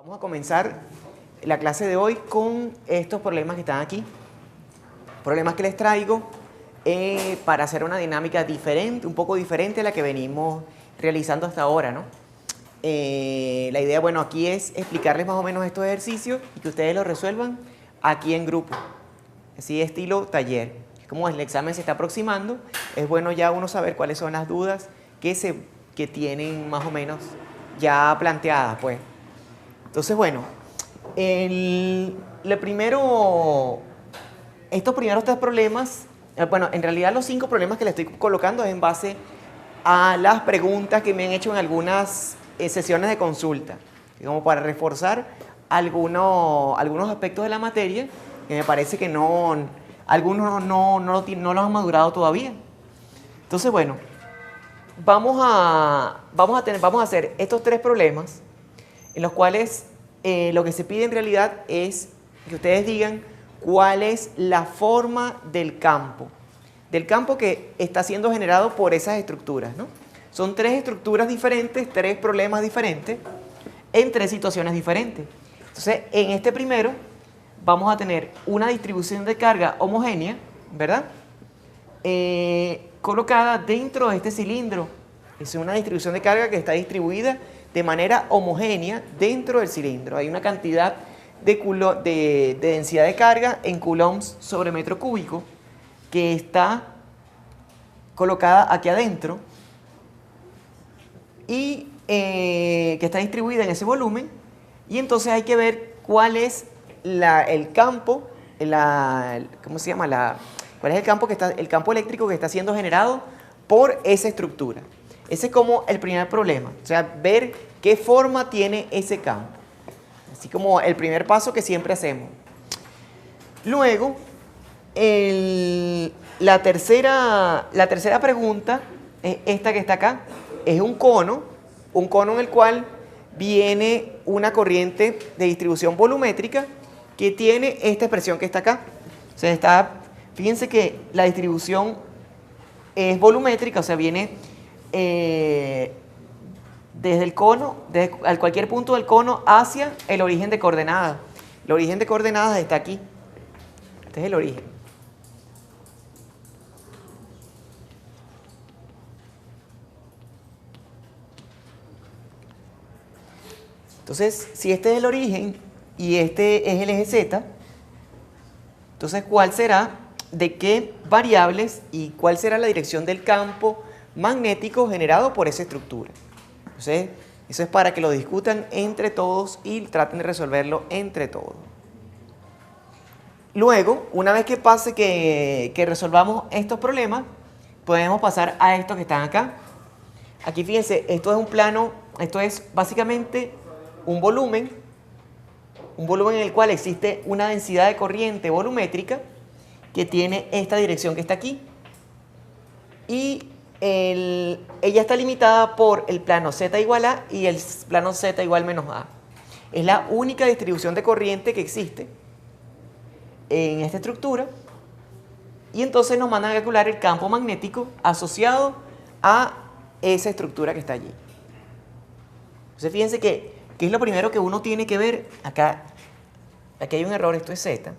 Vamos a comenzar la clase de hoy con estos problemas que están aquí. Problemas que les traigo para hacer una dinámica diferente, un poco diferente a la que venimos realizando hasta ahora, ¿no? La idea, bueno, aquí es explicarles más o menos estos ejercicios y que ustedes los resuelvan aquí en grupo, así estilo taller. Como el examen se está aproximando, es bueno ya uno saber cuáles son las dudas que tienen más o menos ya planteadas, pues. Entonces, bueno, estos primeros tres problemas, bueno, en realidad los 5 problemas que le estoy colocando es en base a las preguntas que me han hecho en algunas sesiones de consulta, como para reforzar algunos aspectos de la materia que me parece que algunos no los han madurado todavía. Entonces, bueno, vamos a hacer estos 3 problemas en los cuales lo que se pide en realidad es que ustedes digan cuál es la forma del campo que está siendo generado por esas estructuras, ¿no? Son 3 estructuras diferentes, 3 problemas diferentes, en 3 situaciones diferentes. Entonces, en este primero vamos a tener una distribución de carga homogénea, ¿verdad? Colocada dentro de este cilindro. Es una distribución de carga que está distribuida de manera homogénea dentro del cilindro. Hay una cantidad de densidad de carga en coulombs sobre metro cúbico que está colocada aquí adentro y que está distribuida en ese volumen, y entonces hay que ver cuál es el campo, ¿cómo se llama? ¿Cuál es el campo eléctrico que está siendo generado por esa estructura? Ese es como el primer problema, o sea, ver qué forma tiene ese campo. Así como el primer paso que siempre hacemos. Luego, la tercera pregunta es esta que está acá. Es un cono en el cual viene una corriente de distribución volumétrica que tiene esta expresión que está acá. O sea, fíjense que la distribución es volumétrica, o sea, viene desde el cono, a cualquier punto del cono hacia el origen de coordenadas. El origen de coordenadas está aquí. Este es el origen. Entonces, si este es el origen y este es el eje Z, entonces, ¿cuál será, de qué variables y cuál será la dirección del campo magnético generado por esa estructura? Entonces, eso es para que lo discutan entre todos y traten de resolverlo entre todos. Luego, una vez que pase que resolvamos estos problemas, podemos pasar a estos que están acá. Aquí fíjense, esto es un plano, esto es básicamente un volumen en el cual existe una densidad de corriente volumétrica que tiene esta dirección que está aquí. Y ella está limitada por el plano Z igual a y el plano Z igual menos A. Es la única distribución de corriente que existe en esta estructura, y entonces nos mandan a calcular el campo magnético asociado a esa estructura que está allí. Entonces fíjense que es lo primero que uno tiene que ver acá. Aquí hay un error, esto es Z.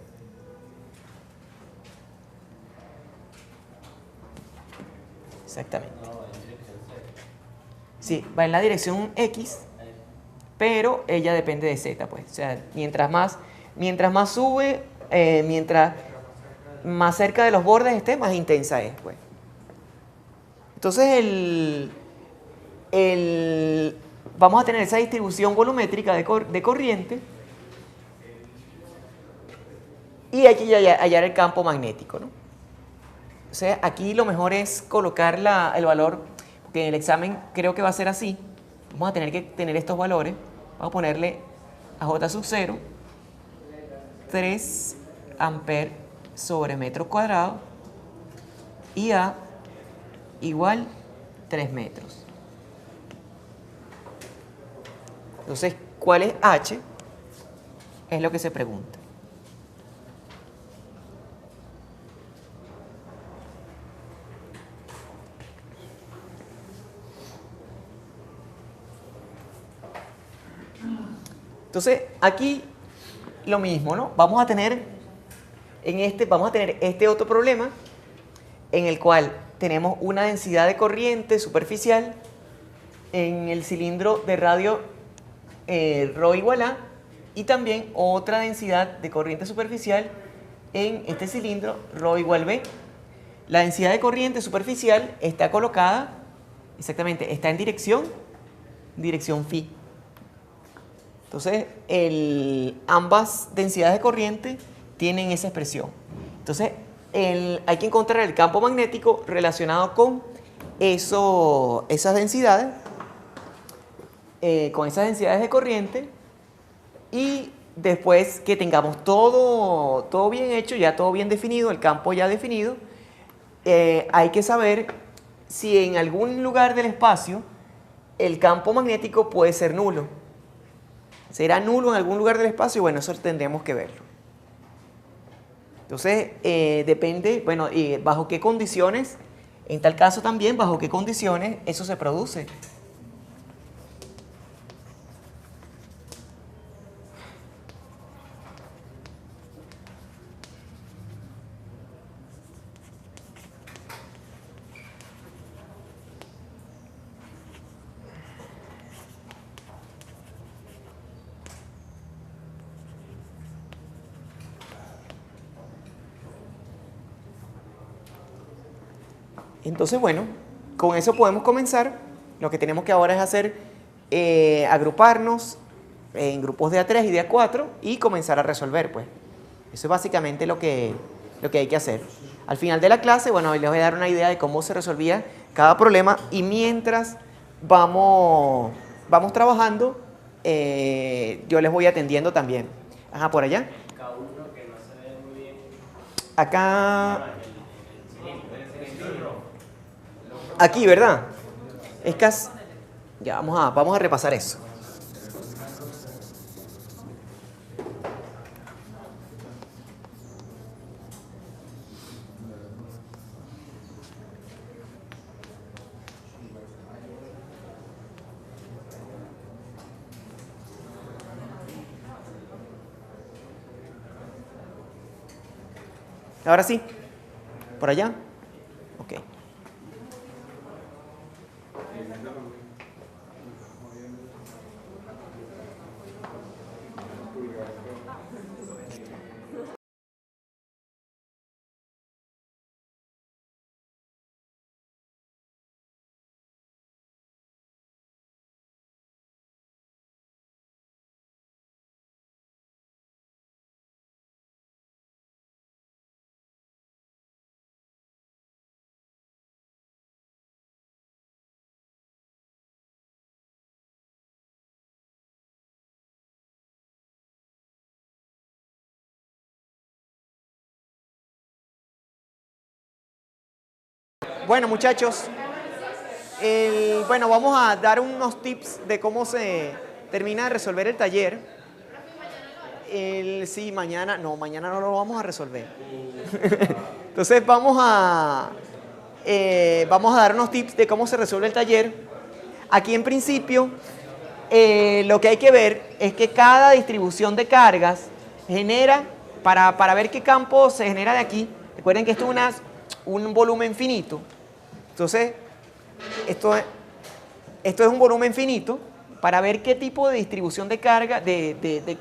Exactamente. Sí, va en la dirección X, pero ella depende de Z, pues. O sea, mientras más sube, mientras más cerca de los bordes esté, más intensa es, pues. Entonces, vamos a tener esa distribución volumétrica de corriente y hay que hallar el campo magnético, ¿no? O sea, aquí lo mejor es colocar el valor, que en el examen creo que va a ser así. Vamos a tener que tener estos valores. Vamos a ponerle a J sub 0, 3 amperes sobre metro cuadrado, y A igual 3 metros. Entonces, ¿cuál es H? Es lo que se pregunta. Entonces, aquí lo mismo, ¿no? Vamos a tener este otro problema en el cual tenemos una densidad de corriente superficial en el cilindro de radio ρ igual a, y también otra densidad de corriente superficial en este cilindro ρ igual b. La densidad de corriente superficial está colocada, exactamente, está en dirección phi. Entonces, ambas densidades de corriente tienen esa expresión. Entonces, hay que encontrar el campo magnético relacionado con esas densidades, de corriente, y después que tengamos todo bien hecho, ya todo bien definido, el campo ya definido, hay que saber si en algún lugar del espacio el campo magnético puede ser nulo. ¿Será nulo en algún lugar del espacio? Bueno, eso tendremos que verlo. Entonces, depende, bueno, y bajo qué condiciones, en tal caso también, bajo qué condiciones eso se produce. Entonces, bueno, con eso podemos comenzar. Lo que tenemos que ahora es hacer, agruparnos en grupos de A3 y de A4 y comenzar a resolver, pues. Eso es básicamente lo que hay que hacer. Al final de la clase, bueno, les voy a dar una idea de cómo se resolvía cada problema, y mientras vamos trabajando, yo les voy atendiendo también. Ajá, por allá. Acá. Aquí, ¿verdad? Es casi... Ya, vamos a repasar eso. Ahora sí. ¿Por allá? Ok. Bueno, muchachos, bueno, vamos a dar unos tips de cómo se termina de resolver el taller. Sí, mañana no lo vamos a resolver. Entonces vamos a dar unos tips de cómo se resuelve el taller. Aquí en principio, lo que hay que ver es que cada distribución de cargas genera, para ver qué campo se genera de aquí, recuerden que esto es un volumen finito. Entonces, esto es un volumen finito. Para ver qué tipo de distribución de carga,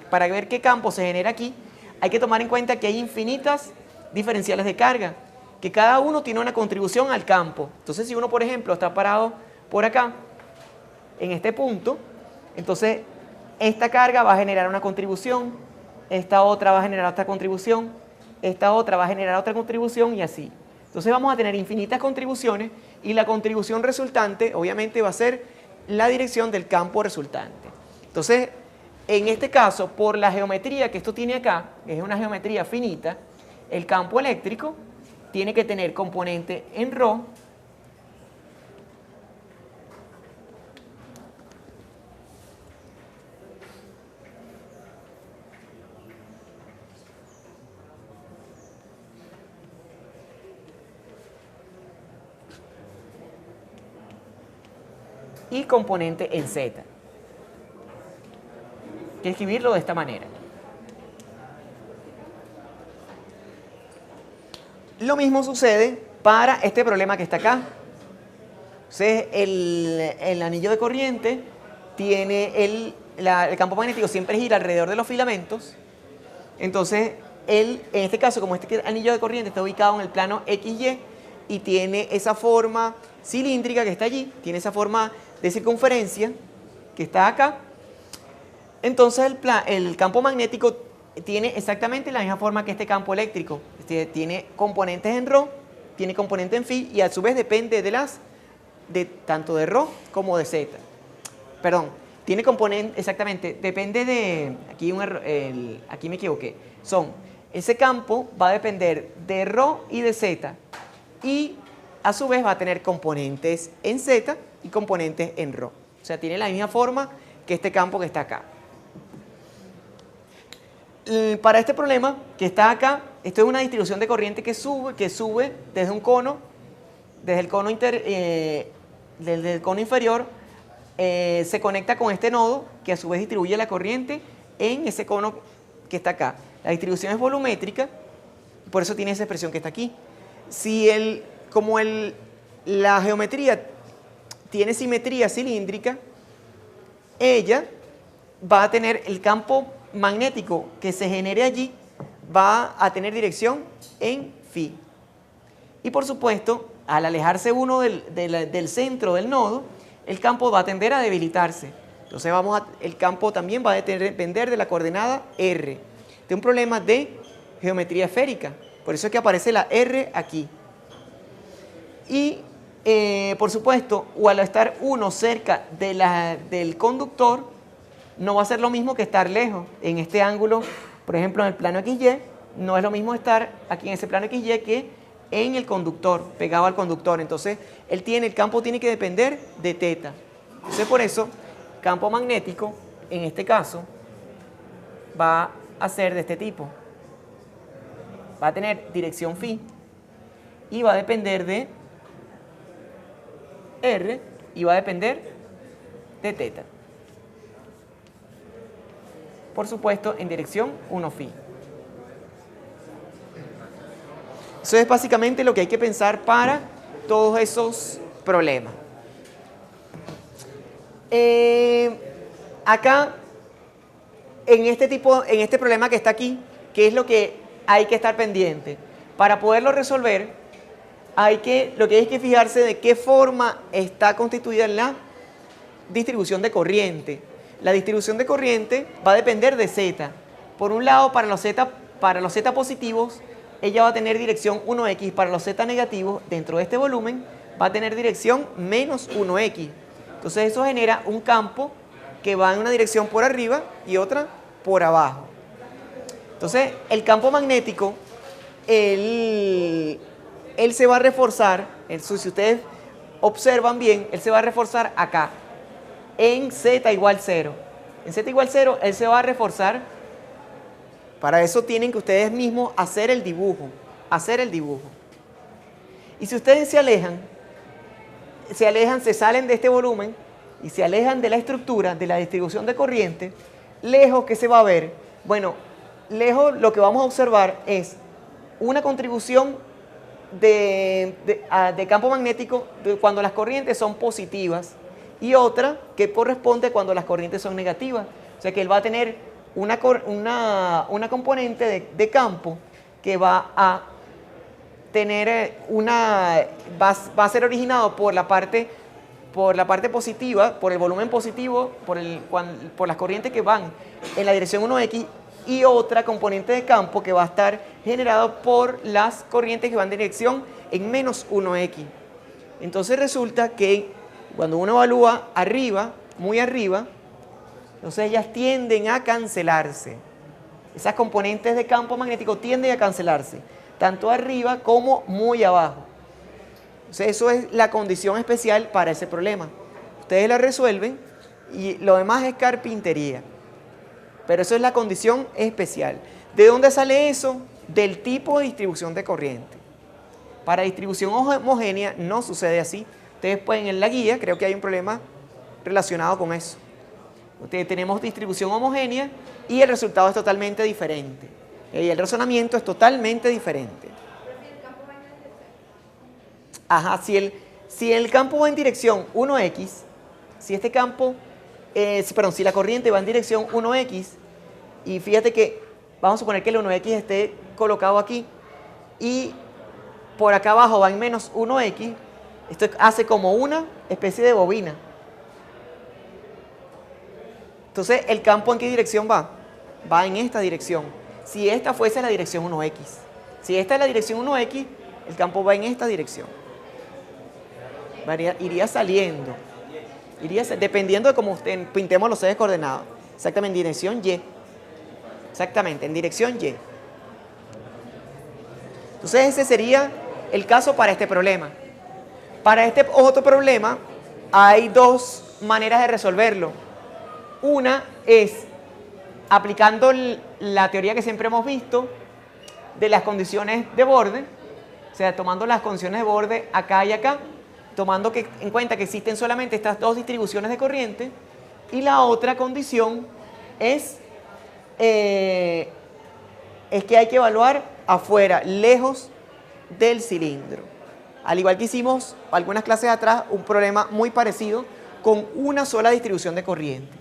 para ver qué campo se genera aquí, hay que tomar en cuenta que hay infinitas diferenciales de carga, que cada uno tiene una contribución al campo. Entonces, si uno, por ejemplo, está parado por acá, en este punto, entonces esta carga va a generar una contribución, esta otra va a generar otra contribución, esta otra va a generar otra contribución, y así. Entonces vamos a tener infinitas contribuciones, y la contribución resultante obviamente va a ser la dirección del campo resultante. Entonces, en este caso, por la geometría que esto tiene acá, que es una geometría finita, el campo eléctrico tiene que tener componente en ρ y componente en Z. que escribirlo de esta manera. Lo mismo sucede para este problema que está acá. Entonces, el anillo de corriente tiene el campo magnético siempre gira alrededor de los filamentos. Entonces, en este caso, como este anillo de corriente está ubicado en el plano XY y tiene esa forma cilíndrica que está allí, tiene esa forma de circunferencia que está acá, entonces el campo magnético tiene exactamente la misma forma que este campo eléctrico. Tiene componentes en ρ, tiene componentes en φ y a su vez depende tanto de ρ como de z. Perdón, tiene componentes, exactamente, depende de, aquí me equivoqué, ese campo va a depender de ρ y de z y a su vez va a tener componentes en z y componentes en ρ. O sea, tiene la misma forma que este campo que está acá. Para este problema que está acá, esto es una distribución de corriente que sube desde un cono, desde el cono inferior, se conecta con este nodo que a su vez distribuye la corriente en ese cono que está acá. La distribución es volumétrica, por eso tiene esa expresión que está aquí. Como la geometría tiene simetría cilíndrica, ella va a tener el campo magnético que se genere allí, va a tener dirección en φ. Y por supuesto, al alejarse uno del centro del nodo, el campo va a tender a debilitarse. Entonces el campo también va a depender de la coordenada R, de un problema de geometría esférica. Por eso es que aparece la R aquí. Y por supuesto, o al estar uno cerca del conductor, no va a ser lo mismo que estar lejos. En este ángulo, por ejemplo, en el plano XY, no es lo mismo estar aquí en ese plano XY que en el conductor, pegado al conductor. Entonces, el campo tiene que depender de θ. Entonces, por eso, campo magnético, en este caso, va a ser de este tipo. Va a tener dirección φ y va a depender de R y va a depender de θ. Por supuesto, en dirección 1φ. Eso es básicamente lo que hay que pensar para todos esos problemas. Acá, en este problema que está aquí, ¿qué es lo que hay que estar pendiente? Para poderlo resolver, lo que hay que fijarse de qué forma está constituida la distribución de corriente. La distribución de corriente va a depender de z. Por un lado, para los z positivos, ella va a tener dirección 1x. Para los z negativos, dentro de este volumen, va a tener dirección menos 1x. Entonces eso genera un campo que va en una dirección por arriba y otra por abajo. Entonces el campo magnético, él se va a reforzar, si ustedes observan bien, él se va a reforzar acá, en z igual 0. En z igual 0, él se va a reforzar. Para eso tienen que ustedes mismos hacer el dibujo. Y si ustedes se alejan, se salen de este volumen y se alejan de la estructura, de la distribución de corriente, lejos, ¿qué se va a ver? Bueno, lejos lo que vamos a observar es una contribución de campo magnético cuando las corrientes son positivas y otra que corresponde cuando las corrientes son negativas. O sea que él va a tener una componente de campo que va a tener va a ser originado por la parte positiva, por el volumen positivo, por las corrientes que van en la dirección 1x, y otra componente de campo que va a estar generado por las corrientes que van en dirección en menos 1x. Entonces resulta que cuando uno evalúa arriba, muy arriba, entonces ellas tienden a cancelarse. Esas componentes de campo magnético tienden a cancelarse, tanto arriba como muy abajo. Entonces eso es la condición especial para ese problema. Ustedes la resuelven y lo demás es carpintería. Pero eso es la condición especial. ¿De dónde sale eso? Del tipo de distribución de corriente. Para distribución homogénea no sucede así. Ustedes pueden en la guía, creo que hay un problema relacionado con eso. Tenemos distribución homogénea y el resultado es totalmente diferente. Y el razonamiento es totalmente diferente. Ajá, si el campo va en dirección 1x, si este campo, si la corriente va en dirección 1x, y fíjate que vamos a suponer que el 1x esté colocado aquí, y por acá abajo va en menos 1x, esto hace como una especie de bobina. Entonces, ¿el campo en qué dirección va? Va en esta dirección. Si esta fuese la dirección 1x. Si esta es la dirección 1x, el campo va en esta dirección. Iría saliendo. Dependiendo de cómo pintemos los ejes coordenados. Exactamente, en dirección Y. Exactamente, en dirección Y. Entonces, ese sería el caso para este problema. Para este otro problema, hay dos maneras de resolverlo. Una es aplicando la teoría que siempre hemos visto de las condiciones de borde, o sea, tomando las condiciones de borde acá y acá, tomando en cuenta que existen solamente estas dos distribuciones de corriente, y la otra condición es que hay que evaluar afuera, lejos del cilindro. Al igual que hicimos algunas clases atrás, un problema muy parecido con una sola distribución de corriente.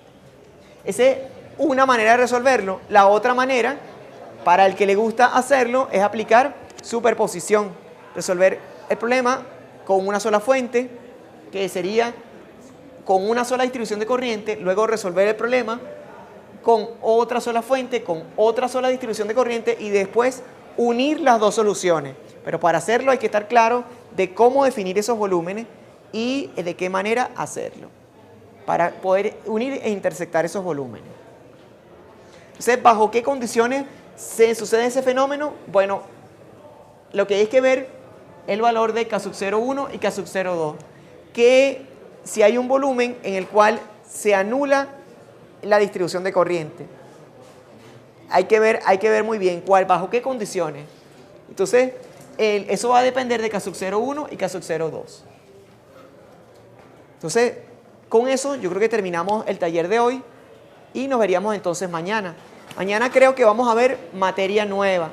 Esa es una manera de resolverlo. La otra manera, para el que le gusta hacerlo, es aplicar superposición. Resolver el problema con una sola fuente, que sería con una sola distribución de corriente, luego resolver el problema con otra sola fuente, con otra sola distribución de corriente y después unir las dos soluciones. Pero para hacerlo hay que estar claro de cómo definir esos volúmenes y de qué manera hacerlo, para poder unir e intersectar esos volúmenes. Entonces, ¿bajo qué condiciones se sucede ese fenómeno? Bueno, lo que hay que ver es el valor de K sub 0,1 y K sub 0,2. Que si hay un volumen en el cual se anula la distribución de corriente. Hay que ver muy bien bajo qué condiciones. Entonces, eso va a depender de K sub 0,1 y K sub 0,2. Entonces, con eso yo creo que terminamos el taller de hoy y nos veríamos entonces mañana. Mañana creo que vamos a ver materia nueva,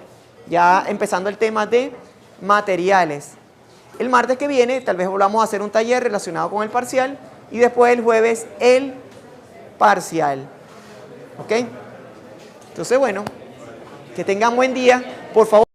ya empezando el tema de materiales. El martes que viene tal vez volvamos a hacer un taller relacionado con el parcial y después el jueves el parcial. ¿Ok? Entonces, bueno, que tengan buen día. Por favor.